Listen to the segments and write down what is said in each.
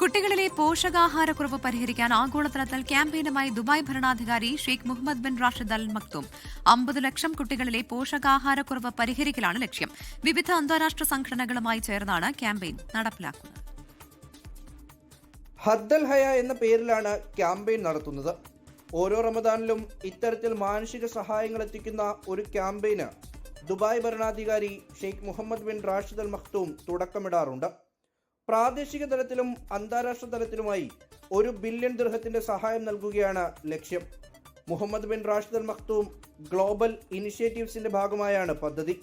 കുട്ടികളിലെ പോഷകാഹാരക്കുറവ് പരിഹരിക്കാൻ ആഗോളതലത്തിൽ ക്യാമ്പയിനുമായി ദുബായ് ഭരണാധികാരി Sheikh Mohammed bin Rashid Al Maktoum. 50 ലക്ഷം കുട്ടികളിലെ പോഷകാഹാരക്കുറവ് പരിഹരിക്കലാണ് ലക്ഷ്യം. വിവിധ അന്താരാഷ്ട്ര സംഘടനകളുമായി ചേർന്നാണ് ക്യാമ്പയിൻ നടപ്പിലാക്കുന്നത്. ഹദ്ദൽ ഹയ എന്ന പേരിലാണ് ക്യാമ്പയിൻ നടത്തുന്നത്. ഓരോ റമദാനിലും ഇത്തരത്തിൽ മാനുഷിക സഹായങ്ങൾ എത്തിക്കുന്ന ഒരു ക്യാമ്പയിന് ദുബായ് ഭരണാധികാരി Sheikh Mohammed bin Rashid Al Maktoum തുടക്കമിടാറുണ്ട്. പ്രാദേശിക തലത്തിലും അന്താരാഷ്ട്ര തലത്തിലുമായി 1 ബില്യൺ ദിർഹത്തിന്റെ സഹായം നൽകുകയാണ് ലക്ഷ്യം. Mohammed bin Rashid Al Maktoum global ഇനിഷ്യേറ്റീവ്സിന്റെ ഭാഗമായാണ് പദ്ധതി.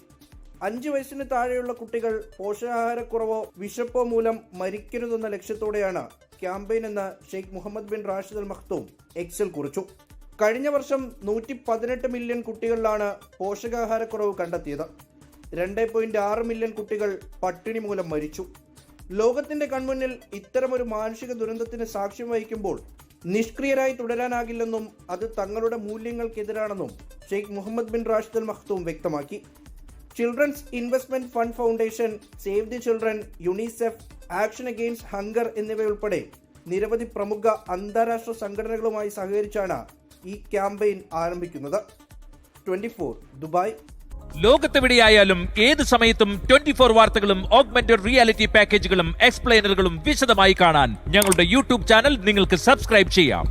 5 വയസ്സിന് താഴെയുള്ള കുട്ടികൾ പോഷകാഹാരക്കുറവോ വിശപ്പോ മൂലം മരിക്കരുതെന്ന ലക്ഷ്യത്തോടെയാണ് ക്യാമ്പയിൻ എന്ന് Sheikh Mohammed bin Rashid Al Maktoum എക്സിൽ കുറിച്ചു. കഴിഞ്ഞ വർഷം 118 മില്യൺ കുട്ടികളിലാണ് പോഷകാഹാരക്കുറവ് കണ്ടെത്തിയത്. 2.6 മില്യൺ കുട്ടികൾ പട്ടിണി മൂലം മരിച്ചു. ലോകത്തിന്റെ കൺമുന്നിൽ ഇത്തരമൊരു മാനുഷിക ദുരന്തത്തിന് സാക്ഷ്യം വഹിക്കുമ്പോൾ നിഷ്ക്രിയരായി തുടരാനാകില്ലെന്നും അത് തങ്ങളുടെ മൂല്യങ്ങൾക്കെതിരാണെന്നും Sheikh Mohammed bin Rashid Al Maktoum വ്യക്തമാക്കി. Children's investment fund foundation, save the children, UNICEF, action against hunger എന്നിവയുൾപ്പെടെ നിരവധി പ്രമുഖ അന്താരാഷ്ട്ര സംഘടനകളുമായി സഹകരിച്ചാണ് ഈ ക്യാമ്പയിൻ ആരംഭിക്കുന്നത്. 24 ദുബായ്. ലോകത്തെവിടെയായാലും ഏത് സമയത്തും 24 വാർത്തകളും ഓഗ്മെന്റഡ് റിയാലിറ്റി പാക്കേജുകളും എക്സ്പ്ലെയിനറുകളും വിശദമായി കാണാൻ ഞങ്ങളുടെ യൂട്യൂബ് ചാനൽ നിങ്ങൾക്ക് സബ്സ്ക്രൈബ് ചെയ്യാം.